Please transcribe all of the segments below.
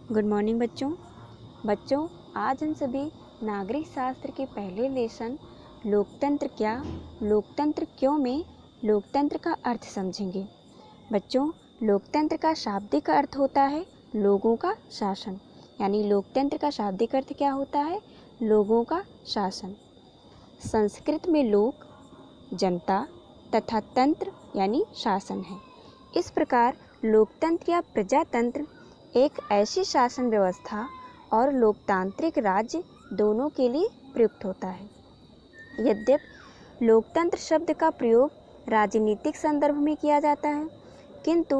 Good morning बच्चों आज हम सभी नागरिक शास्त्र के पहले लेसन लोकतंत्र क्या, लोकतंत्र क्यों में लोकतंत्र का अर्थ समझेंगे। बच्चों, लोकतंत्र का शाब्दिक अर्थ होता है लोगों का शासन, यानी लोकतंत्र का शाब्दिक अर्थ क्या होता है? लोगों का शासन। संस्कृत में लोक जनता तथा तंत्र यानी शासन है। इस प्रकार लोकतंत्र या प्रजातंत्र एक ऐसी शासन व्यवस्था और लोकतांत्रिक राज्य दोनों के लिए प्रयुक्त होता है। यद्यपि लोकतंत्र शब्द का प्रयोग राजनीतिक संदर्भ में किया जाता है, किंतु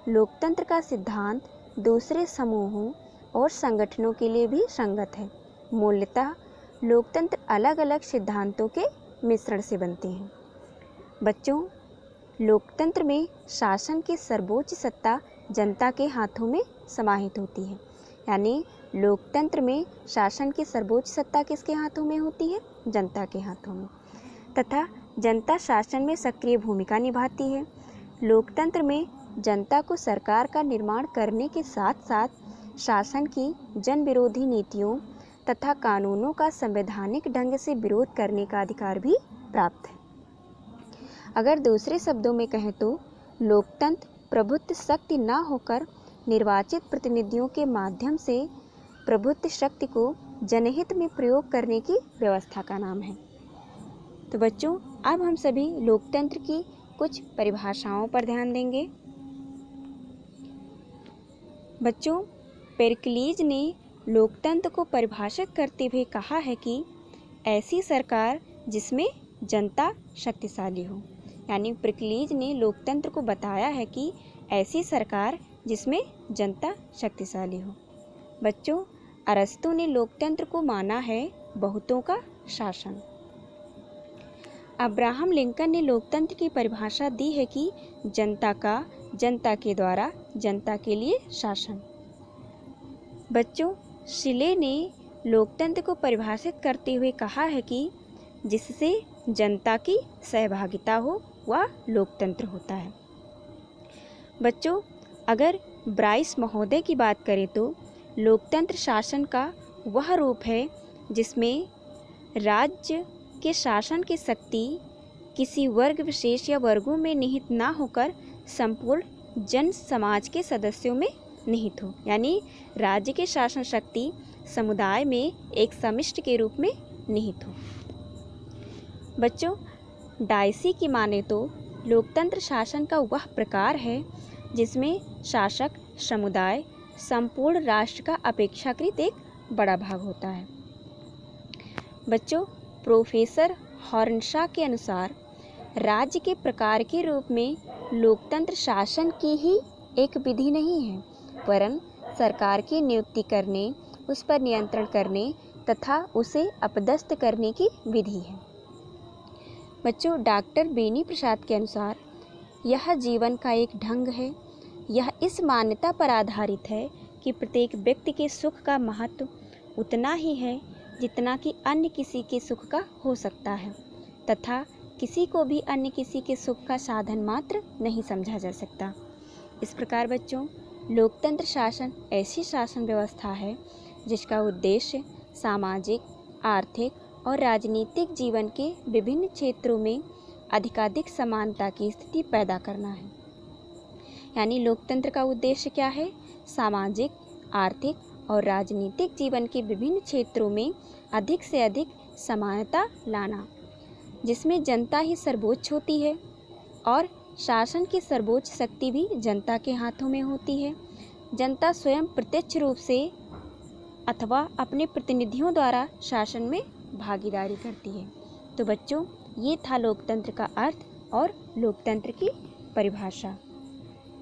लोकतंत्र का सिद्धांत दूसरे समूहों और संगठनों के लिए भी संगत है। मूलतः लोकतंत्र अलग अलग सिद्धांतों के मिश्रण से बनते हैं। बच्चों, लोकतंत्र में शासन की सर्वोच्च सत्ता जनता के हाथों में समाहित होती है, यानी लोकतंत्र में शासन की सर्वोच्च सत्ता किसके हाथों में होती है? जनता के हाथों में, तथा जनता शासन में सक्रिय भूमिका निभाती है। लोकतंत्र में जनता को सरकार का निर्माण करने के साथ साथ शासन की जन विरोधी नीतियों तथा कानूनों का संवैधानिक ढंग से विरोध करने का अधिकार भी प्राप्त है। अगर दूसरे शब्दों में कहें तो लोकतंत्र प्रभुत्व शक्ति न होकर निर्वाचित प्रतिनिधियों के माध्यम से प्रभुत्व शक्ति को जनहित में प्रयोग करने की व्यवस्था का नाम है। तो बच्चों, अब हम सभी लोकतंत्र की कुछ परिभाषाओं पर ध्यान देंगे। बच्चों, पेरिक्लीज ने लोकतंत्र को परिभाषित करते हुए कहा है कि ऐसी सरकार जिसमें जनता शक्तिशाली हो, यानी पेरिक्लीज ने लोकतंत्र को बताया है कि ऐसी सरकार जिसमें जनता शक्तिशाली हो। बच्चों, अरस्तु ने लोकतंत्र को माना है बहुतों का शासन। अब्राहम लिंकन ने लोकतंत्र की परिभाषा दी है कि जनता का, जनता के द्वारा, जनता के लिए शासन। बच्चों, शिले ने लोकतंत्र को परिभाषित करते हुए कहा है कि जिससे जनता की सहभागिता हो वह लोकतंत्र होता है। बच्चों, अगर ब्राइस महोदय की बात करें तो लोकतंत्र शासन का वह रूप है जिसमें राज्य के शासन की शक्ति किसी वर्ग विशेष या वर्गों में निहित ना होकर संपूर्ण जन समाज के सदस्यों में निहित हो, यानी राज्य की शासन शक्ति समुदाय में एक समिष्टि के रूप में निहित हो। बच्चों, डायसी की माने तो लोकतंत्र शासन का वह प्रकार है जिसमें शासक समुदाय संपूर्ण राष्ट्र का अपेक्षाकृत एक बड़ा भाग होता है। बच्चों, प्रोफेसर हॉर्नशा के अनुसार राज्य के प्रकार के रूप में लोकतंत्र शासन की ही एक विधि नहीं है, वरन सरकार की नियुक्ति करने, उस पर नियंत्रण करने तथा उसे अपदस्थ करने की विधि है। बच्चों, डॉक्टर बेनी प्रसाद के अनुसार यह जीवन का एक ढंग है। यह इस मान्यता पर आधारित है कि प्रत्येक व्यक्ति के सुख का महत्व उतना ही है जितना कि अन्य किसी के सुख का हो सकता है, तथा किसी को भी अन्य किसी के सुख का साधन मात्र नहीं समझा जा सकता। इस प्रकार बच्चों, लोकतंत्र शासन ऐसी शासन व्यवस्था है जिसका उद्देश्य सामाजिक, आर्थिक और राजनीतिक जीवन के विभिन्न क्षेत्रों में अधिकाधिक समानता की स्थिति पैदा करना है। यानी लोकतंत्र का उद्देश्य क्या है? सामाजिक, आर्थिक और राजनीतिक जीवन के विभिन्न क्षेत्रों में अधिक से अधिक समानता लाना, जिसमें जनता ही सर्वोच्च होती है और शासन की सर्वोच्च शक्ति भी जनता के हाथों में होती है। जनता स्वयं प्रत्यक्ष रूप से अथवा अपने प्रतिनिधियों द्वारा शासन में भागीदारी करती है। तो बच्चों, ये था लोकतंत्र का अर्थ और लोकतंत्र की परिभाषा।